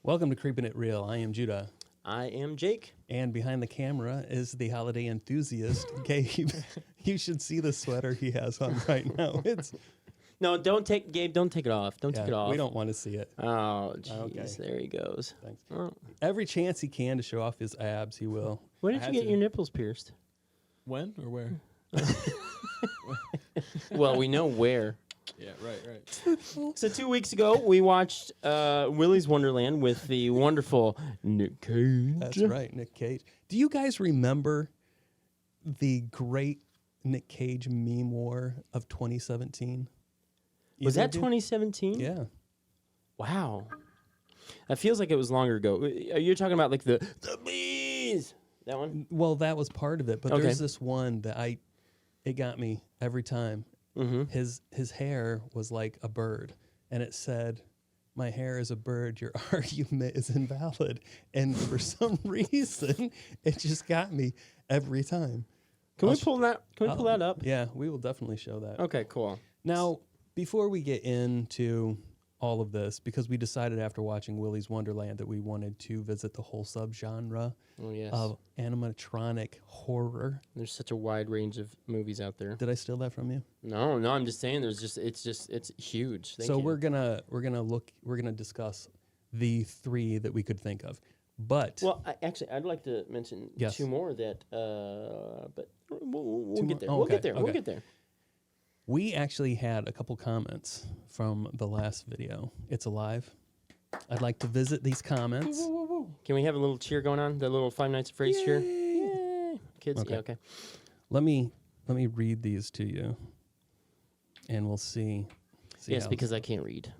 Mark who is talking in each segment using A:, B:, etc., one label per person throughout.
A: Welcome to Creepin' It Real. I am Judah.
B: I am Jake.
A: And behind the camera is the holiday enthusiast, Gabe. You should see the sweater he has on right now.
B: No, don't take Gabe. Don't take it off. Don't take it off.
A: We don't want to see it.
B: Oh, jeez. Okay. There he goes.
A: Thanks.
B: Oh.
A: Every chance he can to show off his abs, he will.
B: When did you get your nipples pierced?
C: When or where?
B: Well, we know where.
C: Yeah, right.
B: So 2 weeks ago, we watched Willie's Wonderland with the wonderful Nick Cage.
A: That's right, Nick Cage. Do you guys remember the great Nick Cage meme war of 2017?
B: Was that 2017?
A: Yeah.
B: Wow. That feels like it was longer ago. Are you talking about like the bees? That one?
A: Well, that was part of it, but
B: Okay.
A: there's this one that it got me every time.
B: Mm-hmm.
A: His hair was like a bird, and it said, "My hair is a bird. Your argument is invalid." And for some reason, it just got me every time.
B: Can we pull that? Can we pull that up?
A: Yeah, we will definitely show that.
B: Okay, cool.
A: Now, before we get into all of this, because we decided after watching Willie's Wonderland that we wanted to visit the whole subgenre of animatronic horror.
B: There's such a wide range of movies out there.
A: Did I steal that from you?
B: No, I'm just saying it's huge. Thank you.
A: We're gonna discuss the three that we could think of. But
B: I'd like to mention
A: Yes.
B: two more that but we'll get there.
A: Oh,
B: We'll
A: okay,
B: get there. We'll
A: okay.
B: get there.
A: we actually had a couple comments from the last video. It's alive. I'd like to visit these comments.
B: Can we have a little cheer going on? The little Five Nights at Freddy's cheer? Yay! Kids,
A: Okay.
B: yeah, okay.
A: Let me read these to you, and we'll see
B: Yes,
A: how-
B: because I can't read.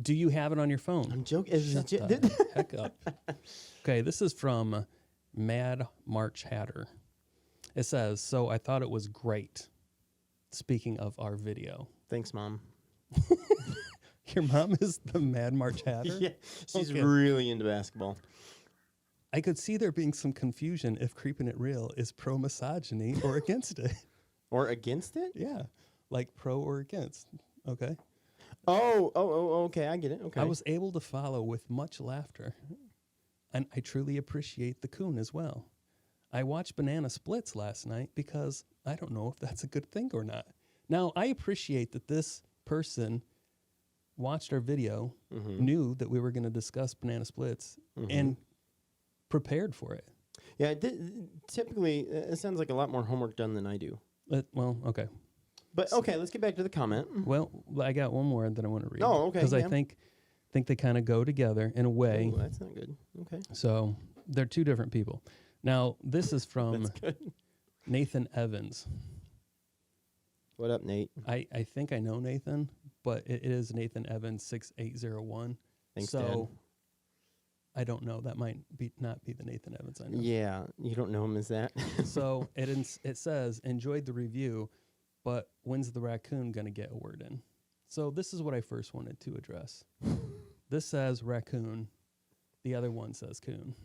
A: Do you have it on your phone?
B: I'm joking.
A: Shut the heck up. Okay, this is from Mad March Hatter. It says, "So I thought it was great." Speaking of our video.
B: Thanks, Mom.
A: Your mom is the Mad March Hatter?
B: Yeah, she's
A: Okay.
B: really into basketball.
A: I could see there being some confusion if Creepin' It Real is pro-misogyny or against it.
B: Or against it?
A: Yeah, like pro or against. Okay.
B: Oh, okay, I get it. Okay.
A: I was able to follow with much laughter, and I truly appreciate the coon as well. I watched Banana Splits last night because I don't know if that's a good thing or not. Now, I appreciate that this person watched our video, knew that we were going to discuss Banana Splits, and prepared for it.
B: Yeah, typically, it sounds like a lot more homework done than I do.
A: Well, okay.
B: But okay, let's get back to the comment.
A: Well, I got one more that I want to read.
B: Oh, okay,
A: Because I
B: yeah.
A: think they kind of go together in a way.
B: Ooh, that's not good. Okay.
A: So they're two different people. Now, this is from
B: That's good.
A: Nathan Evans.
B: What up, Nate?
A: I think I know Nathan, but it is Nathan Evans 6801.
B: Thanks,
A: so I don't know. That might not be the Nathan Evans I know.
B: Yeah, you don't know him as that.
A: So it says, "Enjoyed the review, but when's the raccoon going to get a word in?" So this is what I first wanted to address. This says raccoon. The other one says coon.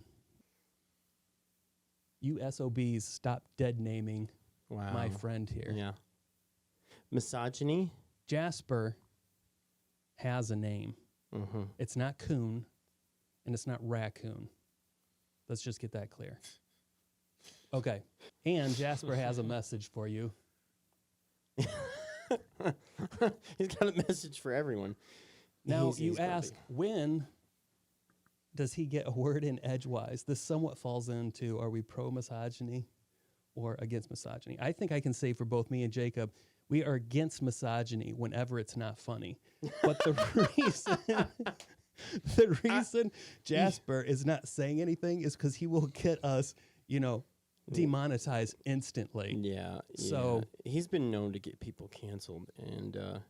A: You SOBs, stop dead naming
B: Wow.
A: my friend here.
B: Yeah. Misogyny?
A: Jasper has a name.
B: Mm-hmm.
A: It's not coon, and it's not raccoon. Let's just get that clear. Okay. And Jasper has a message for you.
B: He's got a message for everyone.
A: Now,
B: He's
A: you
B: grumpy.
A: ask, when does he get a word in edgewise? This somewhat falls into, are we pro-misogyny or against misogyny? I think I can say for both me and Jacob, we are against misogyny whenever it's not funny. But the reason Jasper is not saying anything is because he will get us, demonetized instantly.
B: Yeah.
A: So-
B: he's been known to get people canceled. And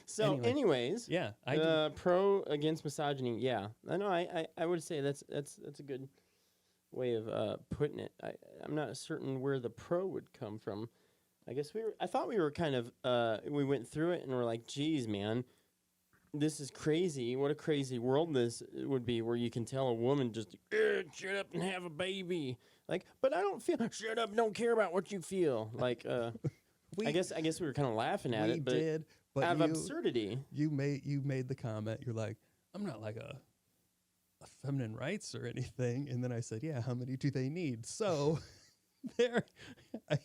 B: so,
A: Anyway.
B: anyways,
A: Yeah, I do.
B: pro against misogyny. Yeah, I know. I would say that's a good way of putting it. I'm not certain where the pro would come from. I guess I thought we were kind of. We went through it and we're like, geez, man, this is crazy. What a crazy world this would be, where you can tell a woman just shut up and have a baby. Like, but I don't feel. Shut up! Don't care about what you feel. Like, I guess we were kind of laughing at
A: we
B: it, but
A: did, but
B: out of absurdity.
A: You made the comment. You're like, I'm not like a feminine rights or anything. And then I said, yeah, how many do they need? So there, I,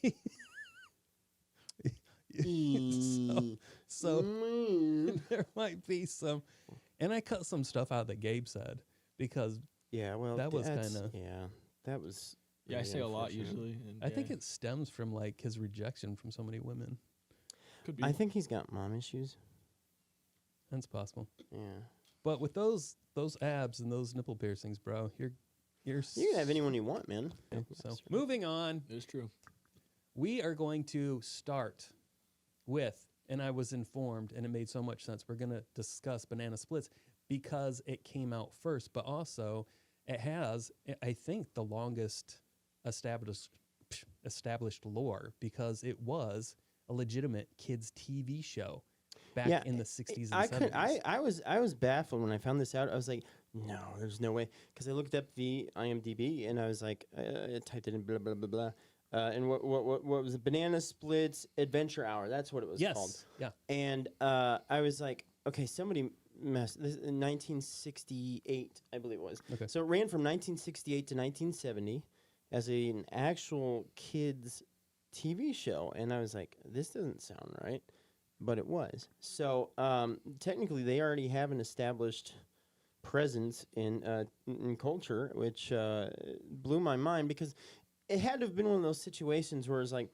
A: so there might be some, and I cut some stuff out that Gabe said because
B: Yeah, well,
A: that was
B: that's-
A: kinda-
B: yeah, that was.
C: Yeah, I
B: very
C: say a lot
B: unfortunate.
C: usually. And
A: I think it stems from like his rejection from so many women.
C: could be.
B: I think he's got mom issues.
A: That's possible.
B: Yeah,
A: But with those abs and those nipple piercings, bro, you're
B: you can have anyone you want, man.
A: So moving on,
C: It's true.
A: we are going to start with, and I was informed, and it made so much sense. We're going to discuss Banana Splits because it came out first, but also it has, I think, the longest established lore because it was a legitimate kids TV show back
B: Yeah,
A: in the 60s and 70s.
B: I was baffled when I found this out. I was like, no, there's no way. Because I looked up the IMDb and I was like, I typed it in blah blah blah blah. And what was it? Banana Splits Adventure Hour. That's what it was called.
A: Yeah.
B: And I was like, okay, somebody messed. This in 1968, I believe it was.
A: Okay.
B: So it ran from 1968 to 1970 as an actual kids TV show, and I was like, this doesn't sound right, but it was. So technically, they already have an established presence in culture, which blew my mind because it had to have been one of those situations where it's like,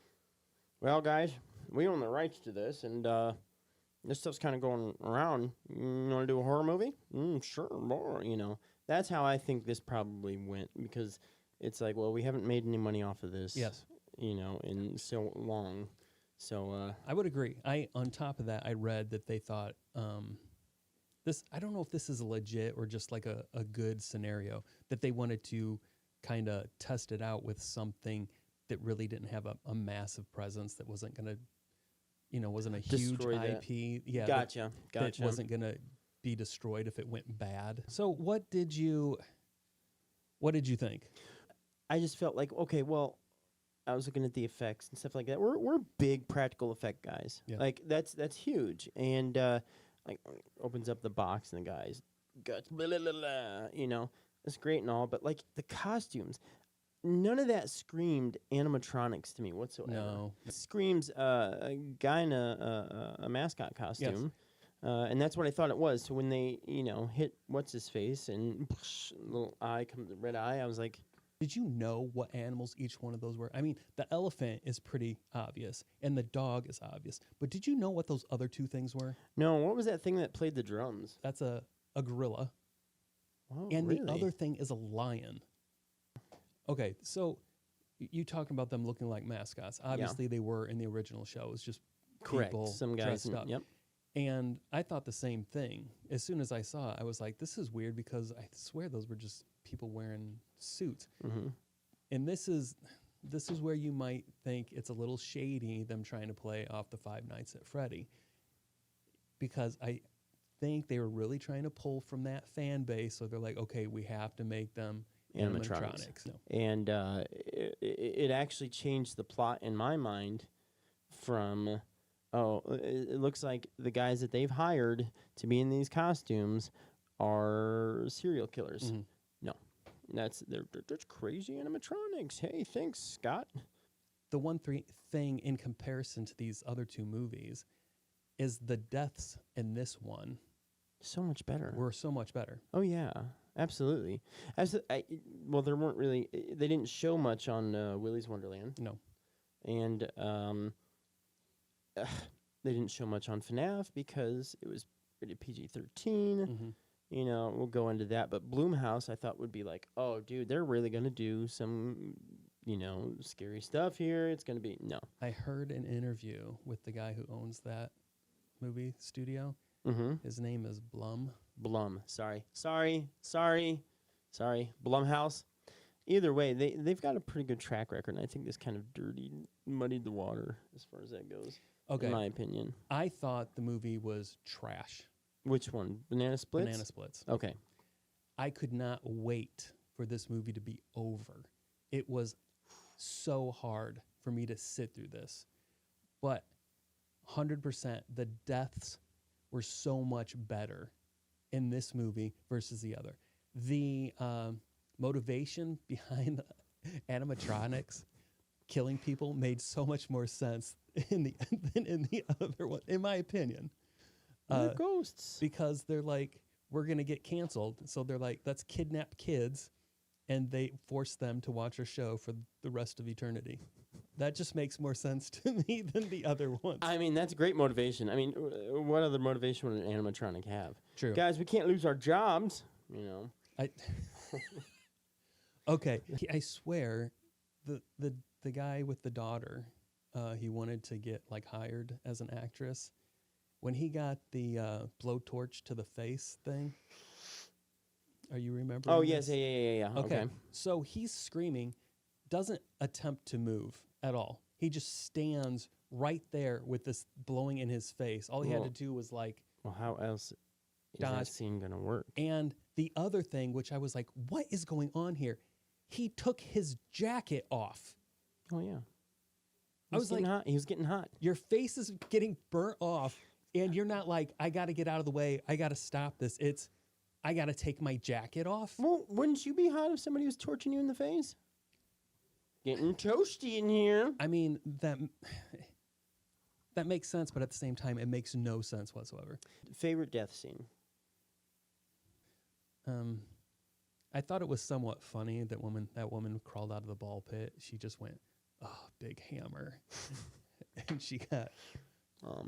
B: well, guys, we own the rights to this, and this stuff's kind of going around. You want to do a horror movie? Sure, more. You know, that's how I think this probably went because it's like, well, we haven't made any money off of this.
A: Yes.
B: You know, in so long. So
A: I would agree. On top of that, I read that they thought this. I don't know if this is legit or just like a good scenario that they wanted to kind of test it out with something that really didn't have a massive presence that wasn't going to, wasn't a huge
B: Destroy that.
A: IP. Yeah,
B: gotcha.
A: that wasn't going to be destroyed if it went bad. So what did you think?
B: I just felt like, okay, well, I was looking at the effects and stuff like that. We're big practical effect guys.
A: Yeah.
B: Like that's huge. And like opens up the box and the guy's guts, blah, blah, blah, blah, it's great and all, but like the costumes, none of that screamed animatronics to me whatsoever.
A: No.
B: It screams a guy in a mascot costume. And that's what I thought it was. So when they, hit what's his face and little eye comes, red eye, I was like,
A: Did you know what animals each one of those were? I mean, the elephant is pretty obvious, and the dog is obvious. But did you know what those other two things were?
B: no, what was that thing that played the drums?
A: That's a gorilla,
B: Oh,
A: and
B: really?
A: the other thing is a lion. Okay, so you talking about them looking like mascots. Obviously, they were in the original show. It was just
B: Correct.
A: people
B: Some guys.
A: dressed up.
B: Yep.
A: And I thought the same thing. As soon as I saw it, I was like, this is weird because I swear those were just people wearing suits.
B: Mm-hmm.
A: And this is where you might think it's a little shady, them trying to play off the Five Nights at Freddy. Because I think they were really trying to pull from that fan base. So they're like, okay, we have to make them animatronics. No.
B: And it actually changed the plot in my mind from, it looks like the guys that they've hired to be in these costumes are serial killers.
A: Mhm.
B: No, they're crazy animatronics. Hey, thanks, Scott.
A: The one thing in comparison to these other two movies is the deaths in this one
B: So much better.
A: were so much better.
B: Oh yeah, absolutely. There weren't really. They didn't show much on Willie's Wonderland.
A: No.
B: And they didn't show much on FNAF because it was rated PG-13.
A: Mm-hmm.
B: We'll go into that. But Blumhouse, I thought, would be like, oh, dude, they're really going to do some, scary stuff here. It's going to be, no.
A: I heard an interview with the guy who owns that movie studio.
B: Mm-hmm.
A: His name is Blum.
B: Blum. Sorry. Blumhouse. Either way, they've got a pretty good track record, and I think this kind of muddied the water as far as that goes,
A: Okay.
B: in my opinion.
A: I thought the movie was trash.
B: Which one? Banana Splits?
A: Banana Splits.
B: Okay.
A: I could not wait for this movie to be over. It was so hard for me to sit through this. But 100%, the deaths were so much better in this movie versus the other. the motivation behind animatronics killing people made so much more sense than in the other one, in my opinion.
B: They're ghosts.
A: Because they're like, we're going to get canceled. So they're like, let's kidnap kids. And they force them to watch our show for the rest of eternity. That just makes more sense to me than the other ones.
B: I mean, that's great motivation. I mean, what other motivation would an animatronic have?
A: True.
B: Guys, we can't lose our jobs, you know.
A: Okay. I swear, the guy with the daughter, he wanted to get like hired as an actress. When he got the blowtorch to the face thing, are you remembering?
B: Oh, yes,
A: this?
B: yeah. Okay.
A: So he's screaming, doesn't attempt to move at all. He just stands right there with this blowing in his face. All he had to do was like,
B: well, how else is
A: dodge.
B: that scene going to work?
A: And the other thing, which I was like, what is going on here? He took his jacket off.
B: Oh, yeah.
A: I was like,
B: hot. He was getting hot.
A: Your face is getting burnt off, and you're not like, I got to get out of the way. I got to stop this. It's, I got to take my jacket off.
B: Well, wouldn't you be hot if somebody was torching you in the face? Getting toasty in here.
A: I mean, that makes sense, but at the same time, it makes no sense whatsoever.
B: Favorite death scene?
A: I thought it was somewhat funny that woman crawled out of the ball pit. She just went, oh, big hammer. And she got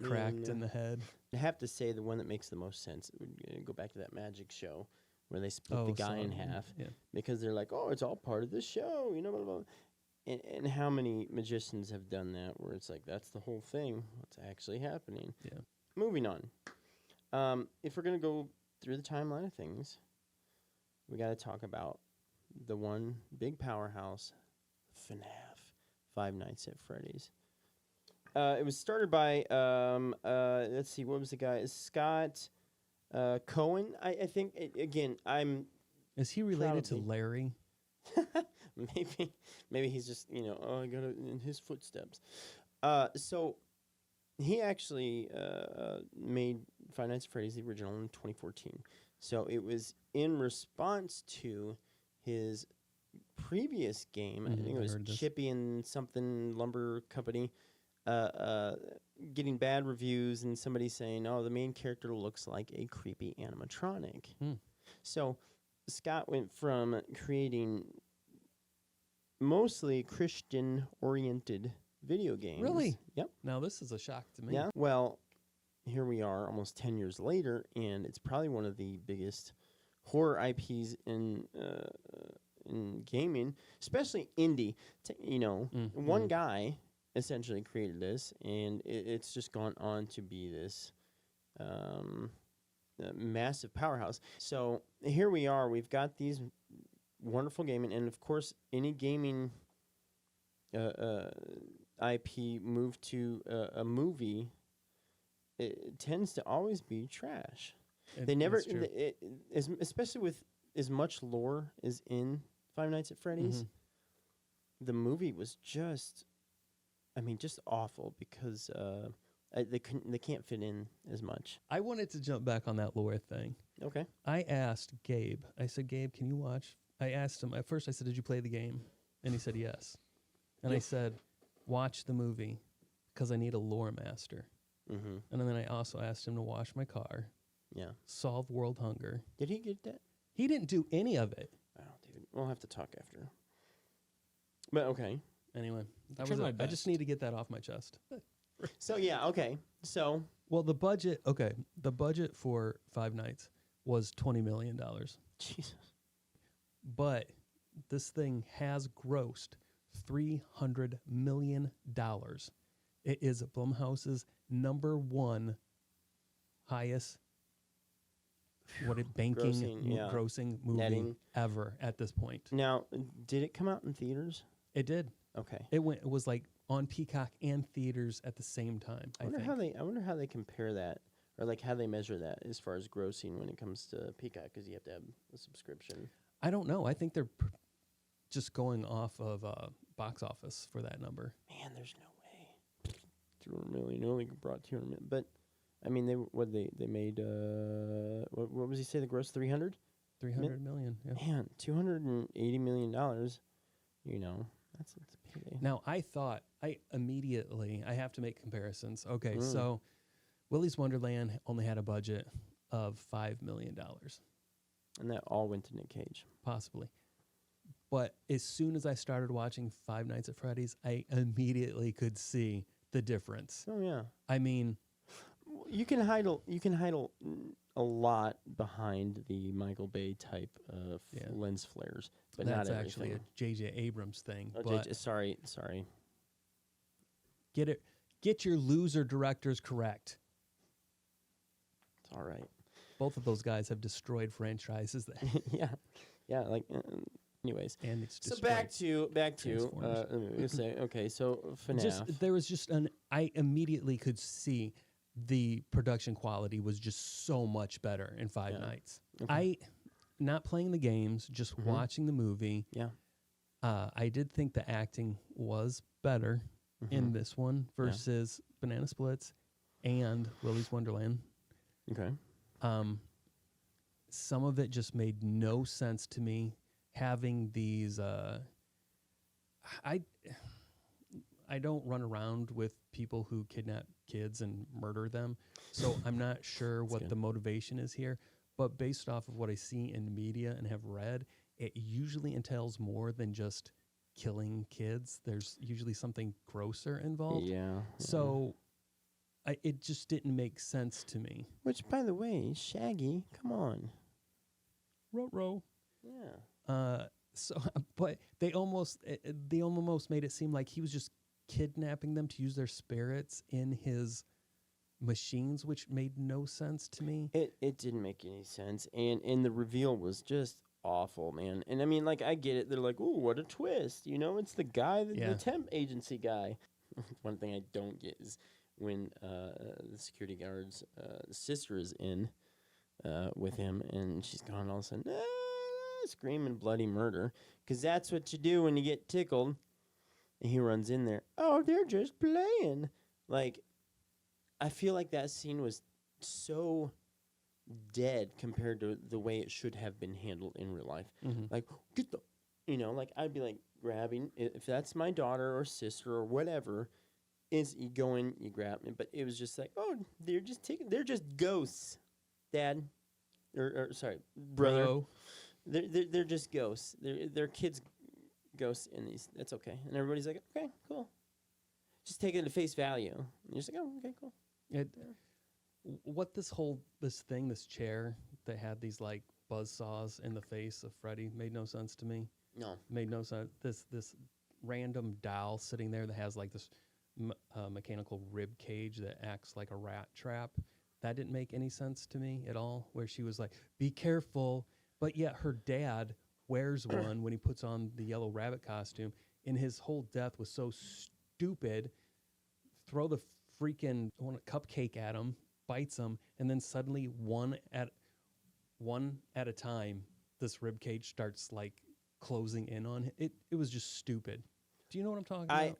A: cracked in the head.
B: I have to say the one that makes the most sense would go back to that magic show where they split the guy in half because they're like, oh, it's all part of the show, you know, blah, blah, blah. And how many magicians have done that where it's like, that's the whole thing, what's actually happening.
A: Yeah.
B: Moving on. If we're going to go through the timeline of things, we got to talk about the one big powerhouse, FNAF, Five Nights at Freddy's. It was started by, let's see, what was the guy? Scott Cohen, I think. Again,
A: Is he related to Larry?
B: Maybe he's just, you know, I got it in his footsteps. So he actually made Five Nights at Freddy's, the original, in 2014. So it was in response to his previous game. I think it was Chippy and something lumber company. Getting bad reviews and somebody saying, oh, the main character looks like a creepy animatronic. So Scott went from creating mostly Christian-oriented video games.
A: Really?
B: Yep.
A: Now, this is a shock to me.
B: Yeah. Well, here we are almost 10 years later, and it's probably one of the biggest horror IPs in gaming, especially indie. One guy essentially created this, and it's just gone on to be this massive powerhouse. So here we are. We've got these wonderful gaming, and of course, any gaming IP moved to a movie, it tends to always be trash. They never, especially with as much lore as in Five Nights at Freddy's, the movie was just awful because they can't fit in as much.
A: I wanted to jump back on that lore thing.
B: Okay.
A: I asked Gabe. I said, Gabe, can you watch? I asked him. At first, I said, did you play the game? And he said, yes. And I said, watch the movie because I need a lore master. And then I also asked him to wash my car.
B: Yeah.
A: Solve world hunger.
B: Did he get that?
A: He didn't do any of it.
B: Oh, dude. We'll have to talk after. But okay.
A: Anyway, that was it. I just need to get that off my chest.
B: So, yeah, okay. So.
A: Well, the budget for Five Nights was $20 million.
B: Jesus.
A: But this thing has grossed $300 million. It is Blumhouse's #1 highest grossing movie
B: netting
A: ever at this point.
B: Now, did it come out in theaters?
A: It did.
B: Okay.
A: It was like on Peacock and theaters at the same time. I wonder
B: how they compare that, or like how they measure that as far as grossing when it comes to Peacock, because you have to have a subscription.
A: I don't know. I think they're just going off of box office for that number.
B: Man, there's no way. 200 million only brought 200 million, but I mean they made what was he say the gross 300?
A: $300 million. Yeah.
B: Man, $280 million. You know, that's a payday.
A: Now, I have to make comparisons. Okay,
B: Mm.
A: so Willy's Wonderland only had a budget of $5 million,
B: And that all went to Nick Cage.
A: possibly. But as soon as I started watching Five Nights at Freddy's, I immediately could see the difference.
B: Oh yeah.
A: I mean,
B: You can hide a lot behind the Michael Bay type of
A: Yeah.
B: lens flares, but
A: that's
B: not
A: actually
B: everything.
A: a J.J. Abrams thing.
B: Oh,
A: but
B: sorry.
A: get your loser directors correct.
B: It's all right.
A: Both of those guys have destroyed franchises that
B: yeah. Like, anyways.
A: and it's
B: So
A: destroyed.
B: back to.
A: Transformers.
B: Let me say okay. So FNAF.
A: There was just I immediately could see the production quality was just so much better in Five
B: Yeah.
A: Nights.
B: Okay.
A: Not playing the games, just
B: Mhm.
A: watching the movie.
B: Yeah.
A: I did think the acting was better in
B: Mhm.
A: this one versus Banana Splits and Willy's Wonderland.
B: Okay.
A: Some of it just made no sense to me. Having these, I don't run around with people who kidnap kids and murder them, so I'm not sure what
B: good.
A: the motivation is here. But based off of what I see in the media and have read, it usually entails more than just killing kids. There's usually something grosser involved.
B: Yeah.
A: So it just didn't make sense to me.
B: Which, by the way, Shaggy, come on.
A: Row.
B: Yeah.
A: So, but they almost made it seem like he was just kidnapping them to use their spirits in his machines, which made no sense to me.
B: It didn't make any sense, and the reveal was just awful, man. And I mean, like, I get it. They're like, "Ooh, what a twist!" You know, it's the guy,
A: Yeah.
B: the temp agency guy. One thing I don't get is when the security guard's sister is in with him, and she's gone all of a sudden, screaming bloody murder, because that's what you do when you get tickled. And he runs in there. Oh, they're just playing. Like, I feel like that scene was so dead compared to the way it should have been handled in real life.
A: Mhm.
B: Like, get the, like I'd be like grabbing, if that's my daughter or sister or whatever, is you go in, you grab me. But it was just like, oh, they're just ghosts, Dad, or sorry, brother.
A: Bro.
B: They're just ghosts. They're kids ghosts in these. That's okay. And everybody's like, okay, cool. Just take it at face value. And you're just like, oh, okay, cool.
A: What this chair that had these like buzzsaws in the face of Freddy made no sense to me.
B: No.
A: Made no sense. This random doll sitting there that has like this mechanical rib cage that acts like a rat trap. That didn't make any sense to me at all. Where she was like, "Be careful," but yet her dad wears one when he puts on the yellow rabbit costume, and his whole death was so stupid. Throw the freaking cupcake at him, bites him, and then suddenly one at a time, this rib cage starts like closing in on it. It was just stupid. Do you know what I'm talking about?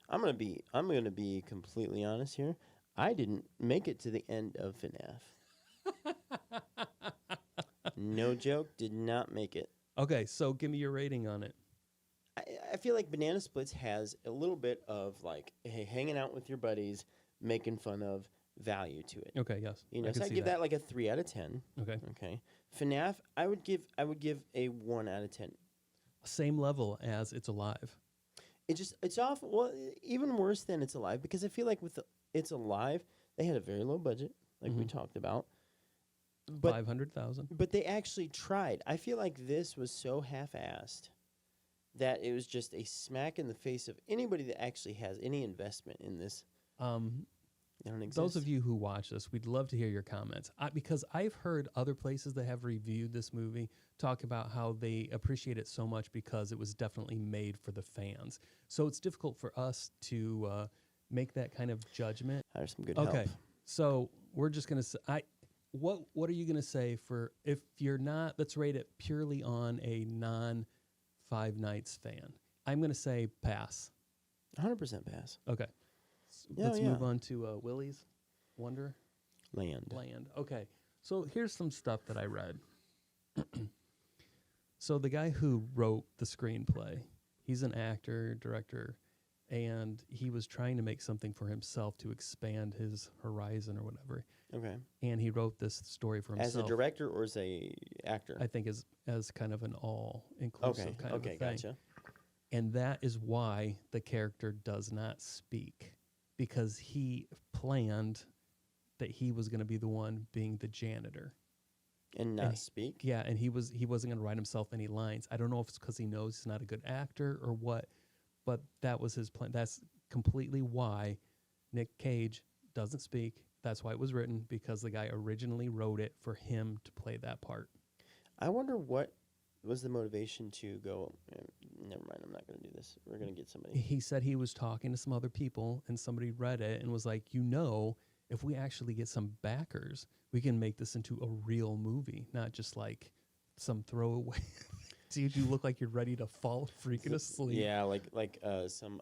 B: I'm gonna be completely honest here. I didn't make it to the end of FNAF. No joke, did not make it.
A: Okay, so give me your rating on it.
B: I feel like Banana Splits has a little bit of like, hey, hanging out with your buddies, making fun of value to it.
A: Okay, yes.
B: So I give that like a 3 out of 10.
A: Okay.
B: Okay. FNAF, I would give a 1 out of 10.
A: Same level as It's Alive.
B: It's awful. Well, even worse than It's Alive, because I feel like with It's Alive, they had a very low budget, like we talked about. But
A: 500,000.
B: But they actually tried. I feel like this was so half-assed that it was just a smack in the face of anybody that actually has any investment in this. They don't exist.
A: Those of you who watch this, we'd love to hear your comments. Because I've heard other places that have reviewed this movie talk about how they appreciate it so much because it was definitely made for the fans. So it's difficult for us to make that kind of judgment.
B: There's some good help.
A: Okay, so we're just going to say, what are you going to say for, if you're not, let's rate it purely on a non-Five Nights fan. I'm going to say pass.
B: 100% pass.
A: Okay.
B: Yeah,
A: Let's
B: yeah.
A: move on to Willie's Wonderland.
B: Land.
A: Okay. So here's some stuff that I read. So the guy who wrote the screenplay, he's an actor, director, and he was trying to make something for himself to expand his horizon or whatever.
B: Okay.
A: And he wrote this story for
B: As
A: himself.
B: a director or as a actor?
A: I think as kind of an all-inclusive kind of a thing.
B: Gotcha.
A: And that is why the character does not speak, because he planned that he was going to be the one being the janitor.
B: And not speak?
A: Yeah, and he wasn't going to write himself any lines. I don't know if it's because he knows he's not a good actor or what, but that was his plan. That's completely why Nick Cage doesn't speak. That's why it was written, because the guy originally wrote it for him to play that part.
B: I wonder what was the motivation to go, never mind, I'm not going to do this. We're going to get somebody.
A: He said he was talking to some other people, and somebody read it and was like, if we actually get some backers, we can make this into a real movie, not just like some throwaway. Dude, you look like you're ready to fall freaking asleep.
B: Yeah, some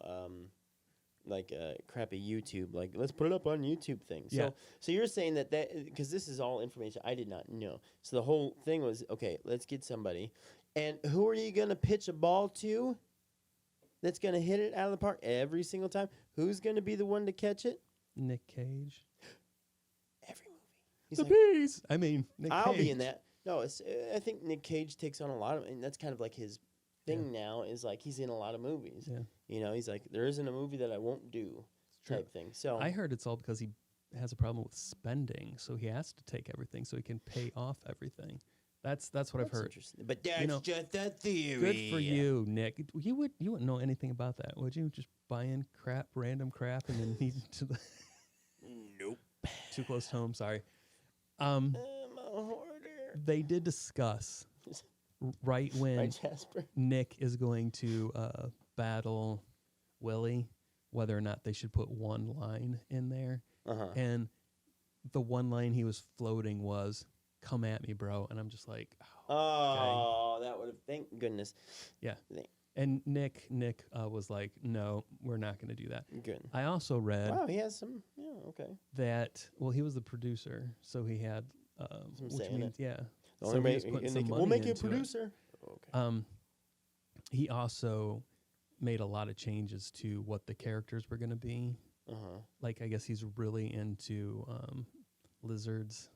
B: crappy YouTube, like let's put it up on YouTube thing. So you're saying that because this is all information I did not know. So the whole thing was, okay, let's get somebody, and who are you gonna pitch a ball to? That's gonna hit it out of the park every single time. Who's gonna be the one to catch it?
A: Nick Cage.
B: Every movie. He's
A: The
B: like,
A: bees. I mean, Nick
B: I'll
A: Cage.
B: be in that. No, I think Nick Cage takes on a lot of, and that's kind of like his thing now. Is like he's in a lot of movies.
A: Yeah.
B: You know, he's like, there isn't a movie that I won't do, type thing. So
A: I heard it's all because he has a problem with spending, so he has to take everything so he can pay off everything. That's what I've heard.
B: Interesting. But that's just a theory.
A: Good for you, Nick. You wouldn't know anything about that, would you? Just buying random crap, and then needing to.
B: Nope.
A: Too close to home. Sorry.
B: I'm a hoarder.
A: They did discuss right when
B: Right, Jasper?
A: Nick is going to battle Willie, whether or not they should put one line in there.
B: Uh-huh.
A: And the one line he was floating was, "Come at me, bro." And I'm just like,
B: Oh, that would have, thank goodness.
A: yeah. And Nick was like, "No, we're not going to do that."
B: Good.
A: I also read
B: Wow, he has some, okay.
A: that, well, he was the producer, so he had, which
B: saying
A: means,
B: it.
A: yeah.
B: The
A: So
B: only
A: he was
B: way-
A: putting
B: and
A: some
B: we'll
A: money
B: make you a
A: into it.
B: producer. Okay.
A: He also made a lot of changes to what the characters were going to be.
B: Uh-huh.
A: Like, I guess he's really into lizards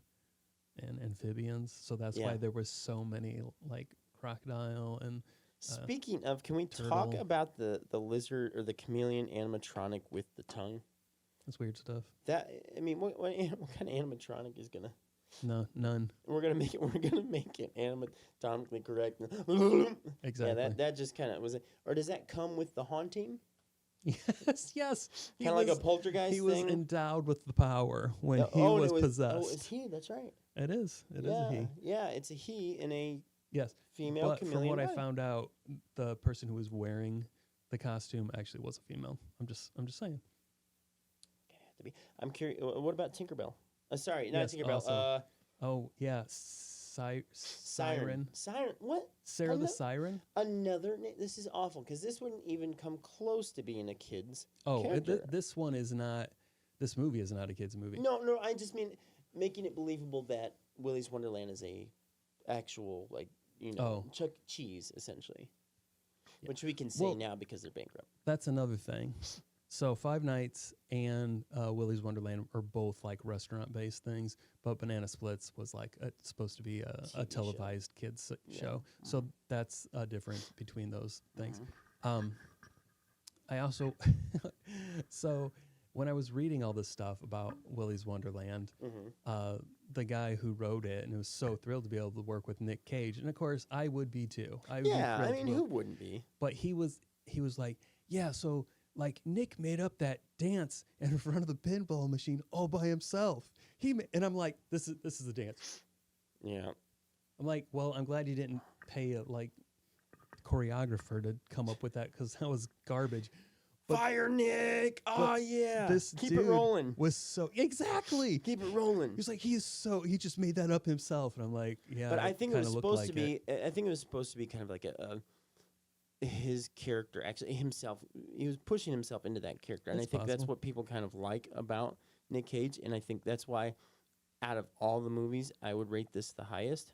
A: and amphibians, so that's why there was so many, like, crocodile and
B: Speaking of, can we talk
A: turtle.
B: about the lizard or the chameleon animatronic with the tongue?
A: that's weird stuff.
B: That, I mean, what kind of animatronic is gonna?
A: No, none.
B: We're gonna make it anatomically correct.
A: Exactly.
B: Yeah, that just kind of was it. Or does that come with the haunting?
A: Yes.
B: Kind of like a poltergeist
A: He
B: thing.
A: was endowed with the power when
B: Yeah,
A: he
B: and
A: was
B: it
A: possessed.
B: Oh, it's he. That's right.
A: It is. It is a he.
B: Yeah, it's a he and a
A: Yes.
B: female
A: But
B: chameleon.
A: from what I
B: body.
A: found out, the person who was wearing the costume actually was a female. I'm just saying.
B: Have to be. I'm curious. What about Tinkerbell? Sorry, not
A: Yes,
B: Tinkerbell.
A: also. Oh yeah,
B: Siren.
A: Siren.
B: Siren. What?
A: Sarah the Siren.
B: Another name. This is awful because this wouldn't even come close to being a kid's.
A: Oh,
B: character.
A: this one is not. This movie is not a kids movie.
B: No. I just mean making it believable that Willy's Wonderland is a actual Chuck E. Cheese essentially, which we can say now because they're bankrupt.
A: That's another thing. So Five Nights and Willy's Wonderland are both like restaurant-based things, but Banana Splits was like supposed to be a televised kids show. So that's a difference between those things. I also, so when I was reading all this stuff about Willy's Wonderland, the guy who wrote it, and was so thrilled to be able to work with Nick Cage, and of course I would be too. I would be
B: I
A: thrilled
B: mean,
A: to
B: who
A: work.
B: wouldn't be?
A: But he was like, yeah, so like Nick made up that dance in front of the pinball machine all by himself. And I'm like, this is a dance.
B: Yeah.
A: I'm like, well, I'm glad you didn't pay a like choreographer to come up with that because that was garbage. But
B: Fire Nick! Oh yeah.
A: this
B: Keep
A: dude
B: it rolling.
A: was so exactly.
B: Keep it rolling.
A: He was like, he just made that up himself, and I'm like, yeah.
B: But I think it was
A: kinda looked
B: supposed
A: like
B: to be. I think it was supposed to be kind of like his character, actually himself. He was pushing himself into that character, and I
A: That's
B: think that's
A: possible.
B: what people kind of like about Nick Cage, and I think that's why out of all the movies, I would rate this the highest.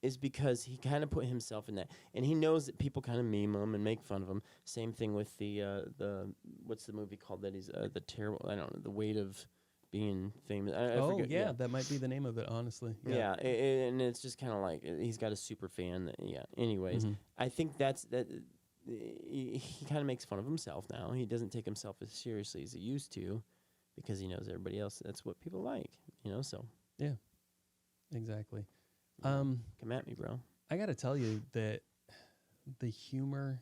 B: Is because he kind of put himself in that, and he knows that people kind of meme him and make fun of him. Same thing with the what's the movie called that he's the terrible, I don't know, the weight of being famous. I forget,
A: yeah, that might be the name of it, honestly.
B: yeah, and it's just kind of like he's got a super fan. Yeah. Anyways, I think that. He kind of makes fun of himself now. He doesn't take himself as seriously as he used to, because he knows everybody else. That's what people like, So
A: Yeah, exactly.
B: come at me, bro.
A: I got to tell you that the humor,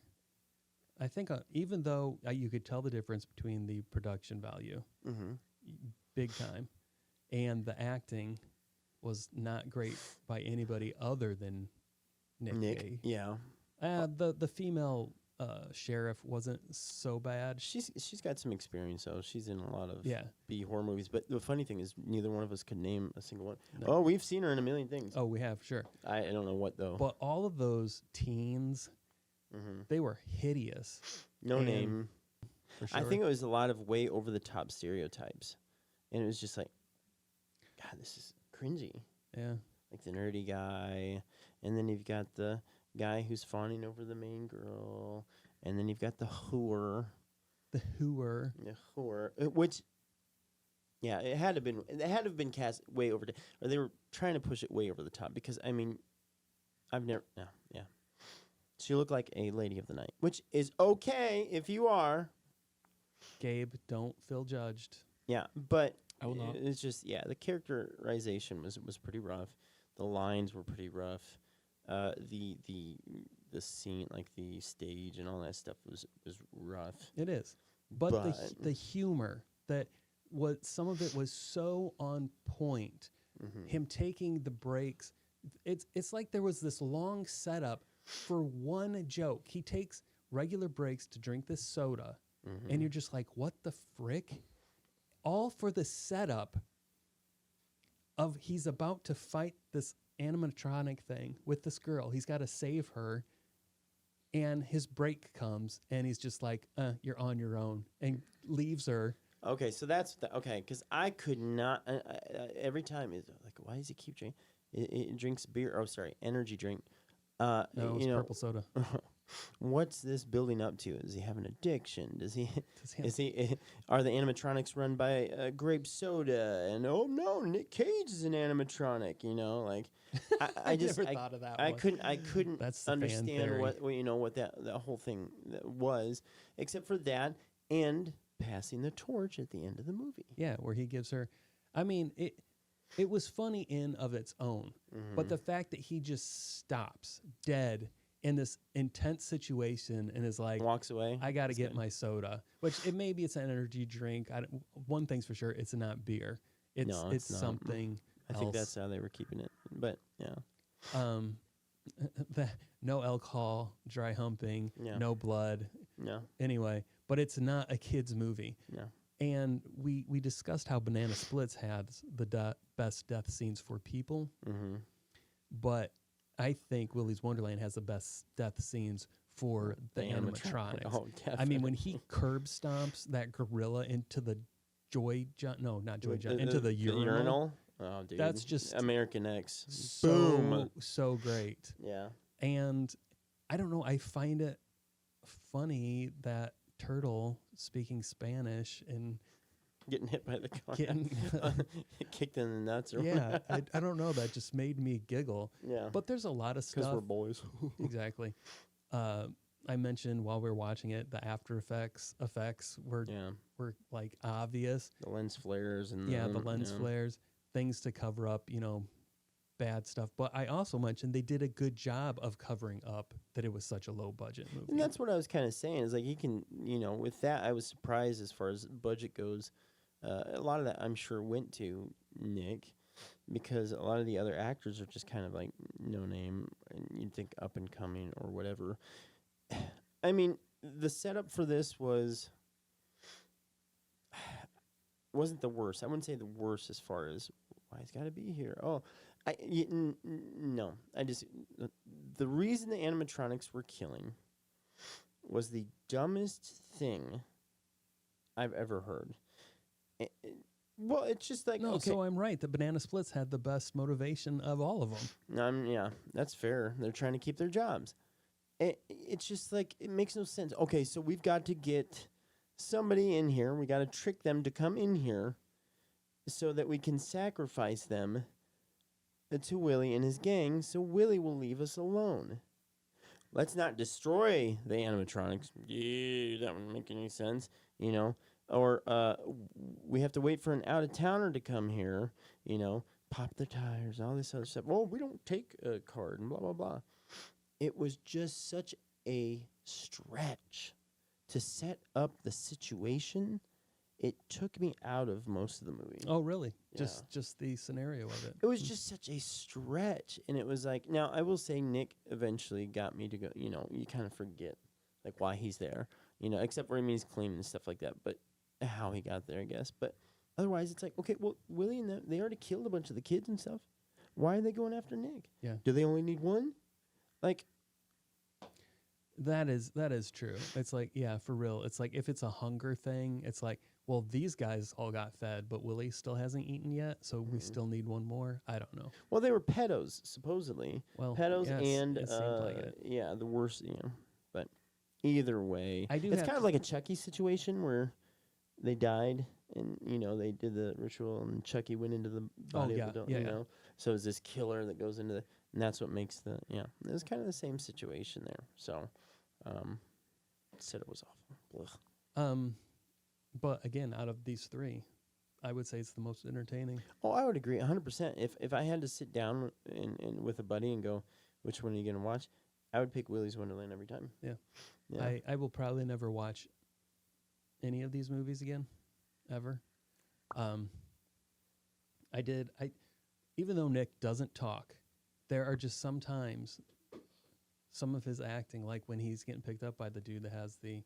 A: I think, even though you could tell the difference between the production value, big time, and the acting was not great by anybody other than Nick. Cage.
B: Yeah.
A: The female sheriff wasn't so bad.
B: She's got some experience, though. She's in a lot of
A: Yeah.
B: B horror movies. But the funny thing is, neither one of us could name a single one.
A: No.
B: Oh, we've seen her in a million things.
A: Oh, we have, sure.
B: I don't know what though.
A: But all of those teens, they were hideous.
B: No name.
A: For sure.
B: I think it was a lot of way over the top stereotypes, and it was just like, God, this is cringy.
A: Yeah.
B: Like the nerdy guy, and then you've got the guy who's fawning over the main girl, and then you've got the whore.
A: The whoer.
B: The whore, which, yeah, it had to have been cast way over, or they were trying to push it way over the top, because I mean, yeah, she looked like a lady of the night, which is okay if you are.
A: Gabe, don't feel judged.
B: Yeah, but
C: I will not.
B: it's just, the characterization was pretty rough. The lines were pretty rough. The scene, like the stage and all that stuff, was rough.
A: It is. But the humor, some of it was so on point. Him taking the breaks, it's like there was this long setup for one joke. He takes regular breaks to drink this soda, and you're just like, what the frick? All for the setup of he's about to fight this animatronic thing with this girl. He's got to save her, and his break comes, and he's just like, you're on your own, and leaves her.
B: Okay, so that's okay, because I could not. Every time it's like, why does he keep drinking? It drinks beer. Oh, sorry, energy drink.
A: No, it was purple soda.
B: What's this building up to? Is he have an addiction? Does he? Are the animatronics run by grape soda? And oh no, Nick Cage is an animatronic. Like I just
A: never thought of that.
B: I couldn't
A: That's the
B: understand what that whole thing was, except for that and passing the torch at the end of the movie.
A: Yeah, where he gives her. I mean, it was funny in of its own, but the fact that he just stops dead in this intense situation and is like,
B: Walks away.
A: I got to get my soda, which maybe it's an energy drink. One thing's for sure, it's not beer. It's
B: not.
A: something
B: I
A: else.
B: think that's how they were keeping it, but yeah.
A: No alcohol, dry humping,
B: Yeah.
A: no blood.
B: No.
A: Anyway, but it's not a kid's movie.
B: No.
A: And we discussed how Banana Splits had the best death scenes for people, but I think Willie's Wonderland has the best death scenes for the animatronics.
B: Oh, definitely.
A: I mean, when he curb stomps that gorilla into the into the urinal.
B: Oh, dude.
A: That's just
B: American X.
A: So great.
B: Yeah.
A: And I don't know, I find it funny that Turtle speaking Spanish and
B: Getting hit by the car.
A: getting
B: Kicked in the nuts or
A: yeah, I don't know, that just made me giggle.
B: Yeah.
A: But there's a lot of
C: Because
A: stuff.
C: we're boys.
A: Exactly. I mentioned while we were watching it, the After Effects were like obvious.
B: The lens flares and
A: The lens flares, things to cover up, bad stuff. But I also mentioned they did a good job of covering up that it was such a low budget movie.
B: And that's what I was kind of saying. Is like he can, with that, I was surprised as far as budget goes. A lot of that I'm sure went to Nick, because a lot of the other actors are just kind of like no name, and you'd think up and coming or whatever. I mean, the setup for this wasn't the worst. I wouldn't say the worst as far as why he's got to be here. Oh, no. The reason the animatronics were killing was the dumbest thing I've ever heard. Well, it's just like
A: No,
B: okay.
A: so I'm right. The Banana Splits had the best motivation of all of them.
B: Yeah, that's fair. They're trying to keep their jobs. It's just like it makes no sense. Okay, so we've got to get somebody in here. We got to trick them to come in here so that we can sacrifice them to Willie and his gang so Willie will leave us alone. Let's not destroy the animatronics. Yeah, that wouldn't make any sense, you know. Or we have to wait for an out-of-towner to come here, you know, pop the tires, all this other stuff. Well, we don't take a card and blah, blah, blah. It was just such a stretch to set up the situation. It took me out of most of the movie.
A: Oh, really?
B: Yeah.
A: Just the scenario of it.
B: It was just such a stretch. And it was like, now I will say Nick eventually got me to go, you know, you kind of forget like why he's there, you know, except for him he's clean and stuff like that. But how he got there, I guess. But otherwise it's like, okay, well, Willie and them, they already killed a bunch of the kids and stuff. Why are they going after Nick?
A: Yeah.
B: Do they only need one? Like,
A: that is true. It's like, yeah, for real. It's like if it's a hunger thing, it's like, well, these guys all got fed, but Willie still hasn't eaten yet, so we still need one more. I don't know.
B: well, they were pedos, supposedly.
A: Well,
B: Pedos
A: yes,
B: and,
A: it seemed like it.
B: yeah, the worst, you know. But either way,
A: I do
B: it's
A: have
B: kind of
A: to-
B: like a Chucky situation where they died and, you know, they did the ritual and Chucky went into the body
A: yeah,
B: of the,
A: yeah,
B: you
A: yeah.
B: know. So it's this killer that goes into the, and that's what makes the, yeah. It was kind of the same situation there. So, said it was awful. Blech.
A: But again, out of these three, I would say it's the most entertaining.
B: Oh, I would agree 100%. If I had to sit down and with a buddy and go, which one are you going to watch? I would pick Willie's Wonderland every time.
A: Yeah.
B: Yeah.
A: I will probably never watch any of these movies again, ever. Even though Nick doesn't talk, there are just sometimes some of his acting, like when he's getting picked up by the dude that has the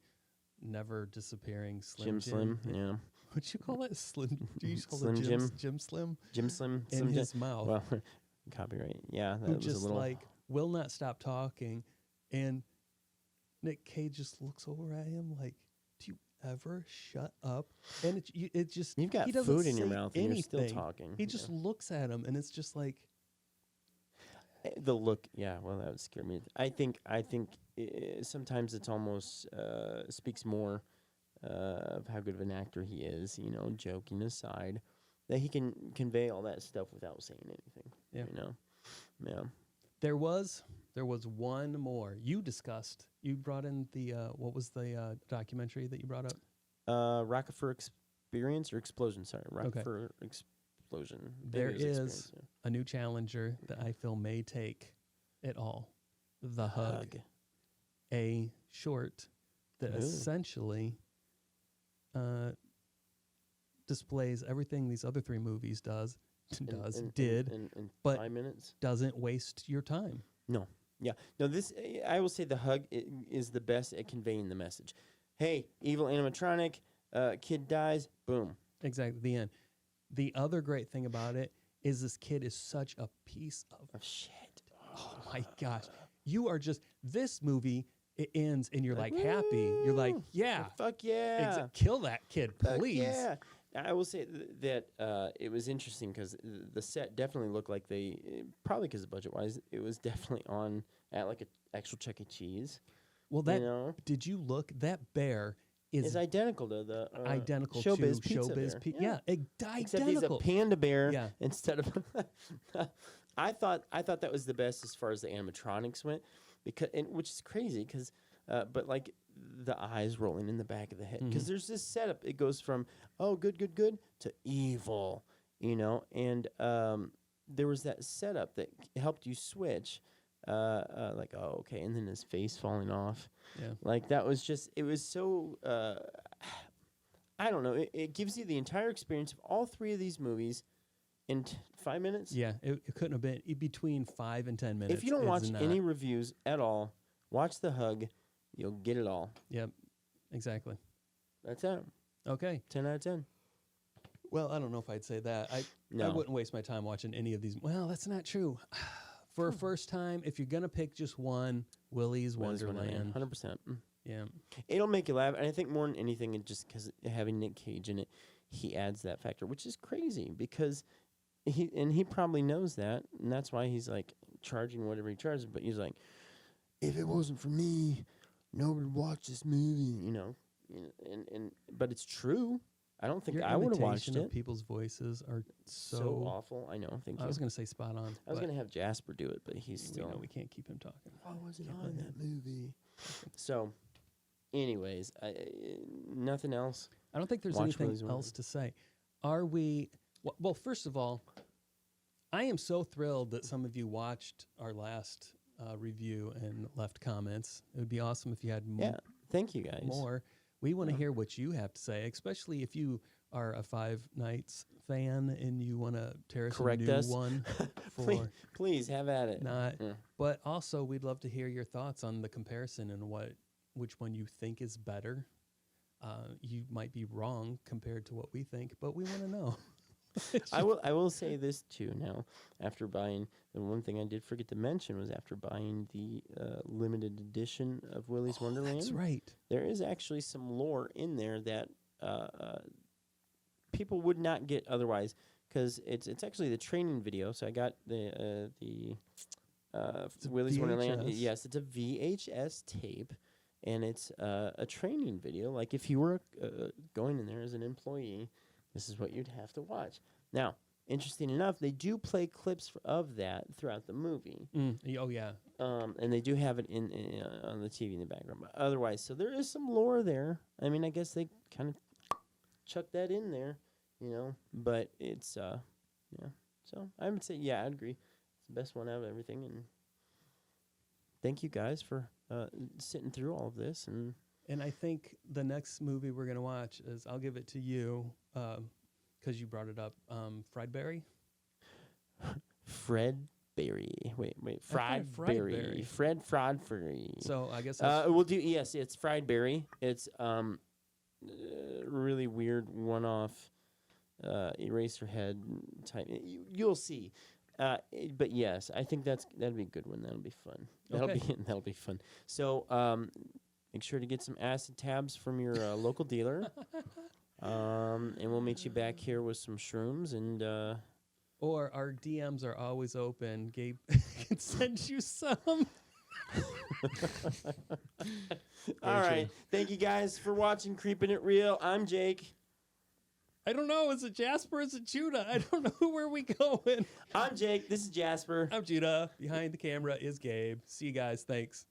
A: never disappearing Slim
B: Jim Slim, yeah.
A: What'd you call it? Slim? Do you call
B: Slim
A: it
B: Jim?
A: Jim Slim?
B: Jim Slim.
A: In
B: Slim Jim.
A: his mouth.
B: Well, copyright. Yeah, that
A: Who
B: was
A: just
B: a little.
A: like will not stop talking, and Nick Cage just looks over at him like, "Do you ever shut up?" And it just
B: You've got
A: he doesn't
B: food in your
A: say
B: mouth and you're still
A: anything.
B: talking.
A: He just looks at him, and it's just like,
B: the look. Yeah, well, that would scare me. I think sometimes it's almost speaks more of how good of an actor he is. You know, joking aside, that he can convey all that stuff without saying anything.
A: Yeah.
B: You know. Yeah.
A: there was one more you discussed. You brought in the what was the documentary that you brought up?
B: Rocket for Experience or Explosion? Sorry, Rocket for Explosion.
A: There
B: Maybe it was
A: is
B: Experience,
A: a new challenger that I feel may take it all. The Hug. A short that
B: Ooh.
A: essentially displays everything these other three movies did,
B: in
A: but
B: 5 minutes.
A: doesn't waste your time.
B: No. Yeah. No, this, I will say The Hug is the best at conveying the message. Hey, evil animatronic, kid dies, boom.
A: Exactly, the end. The other great thing about it is this kid is such a piece of
B: Oh, shit.
A: oh my gosh. You are just, this movie, it ends and you're like happy. You're like,
B: Woo!
A: yeah,
B: Fuck yeah.
A: kill that kid,
B: Fuck
A: please.
B: yeah. I will say that it was interesting because the set definitely looked like they, probably because of budget-wise, it was definitely on at like an actual Chuck E. Cheese.
A: Well, that,
B: you know?
A: did you look? That bear is
B: It's identical to the
A: identical
B: Showbiz
A: to
B: Pizza
A: Showbiz
B: Bear.
A: Pizza.
B: Yeah. Except he's a
A: Identical.
B: panda bear
A: Yeah.
B: instead of. I thought that was the best as far as the animatronics went, because which is crazy because, but like the eyes rolling in the back of the head because there's this setup. It goes from good to evil, you know, and there was that setup that helped you switch. Like okay, and then his face falling off.
A: Yeah.
B: Like that was just, it was so. I don't know. It gives you the entire experience of all three of these movies in 5 minutes.
A: Yeah, it couldn't have been between 5 and 10 minutes.
B: If you don't
A: It's
B: watch
A: not.
B: any reviews at all, watch The Hug. You'll get it all.
A: Yep, exactly.
B: That's it.
A: Okay.
B: 10 out of 10.
A: Well, I don't know if I'd say that. I
B: No.
A: wouldn't waste my time watching any of these. Well, that's not true. For a first time, if you're gonna pick just one, Willie's Wonderland.
B: 100%.
A: Yeah.
B: It'll make you laugh. And I think more than anything, it just because having Nick Cage in it, he adds that factor, which is crazy because he probably knows that, and that's why he's like charging whatever he charges. But he's like, if it wasn't for me, nobody would watch this movie, but it's true. I don't think
A: Your
B: I would have watched
A: imitation of
B: it.
A: people's voices are
B: So awful. I know. Thank you.
A: I was going to say spot on.
B: I was
A: but
B: gonna have Jasper do it, but he's
A: we
B: still.
A: know we can't keep him talking.
B: Why wasn't
A: Can't
B: on
A: let
B: that
A: him.
B: movie? So, anyways, nothing else.
A: I don't think there's
B: Watch
A: anything
B: Willie's
A: else to say. Are we? Well, first of all, I am so thrilled that some of you watched our last review and left comments. It would be awesome if you had
B: Yeah, thank you guys.
A: more. We want to
B: Yeah.
A: hear what you have to say, especially if you are a Five Nights fan and you want to tear us
B: Correct
A: a new
B: us.
A: one
B: please,
A: for
B: please have at it.
A: not.
B: Yeah.
A: But also, we'd love to hear your thoughts on the comparison and which one you think is better. You might be wrong compared to what we think, but we want to know.
B: I will say this too now. After buying, the one thing I did forget to mention was after buying the limited edition of Willie's Wonderland.
A: That's right.
B: There is actually some lore in there that people would not get otherwise, because it's actually the training video. So I got the
A: It's a
B: Willie's Wonderland.
A: VHS.
B: Yes, it's a VHS tape, and it's a training video. Like if you were going in there as an employee, this is what you'd have to watch. Now, interesting enough, they do play clips of that throughout the movie.
A: Oh, yeah.
B: And they do have it in on the TV in the background. But otherwise, so there is some lore there. I mean, I guess they kind of chuck that in there, But it's yeah. So I would say I'd agree. It's the best one out of everything. And thank you guys for sitting through all of this.
A: And I think the next movie we're going to watch is, I'll give it to you because you brought it up, Friedberry.
B: Fred Berry. Wait. Fried
A: Friedberry.
B: Berry. Fred Friedberry.
A: So I guess
B: We'll do, yes, it's Fried Berry. It's really weird one-off Eraserhead type. You'll see. But yes, I think that'll be a good one. That'll be fun. That'll be fun. So make sure to get some acid tabs from your local dealer. And we'll meet you back here with some shrooms and
A: or our DMs are always open. Gabe can send you some.
B: all right. Thank you guys for watching Creepin' It Real. I'm Jake.
A: I don't know. Is it Jasper? Is it Judah? I don't know where we going.
B: I'm Jake. This is Jasper.
A: I'm Judah. Behind the camera is Gabe. See you guys. Thanks.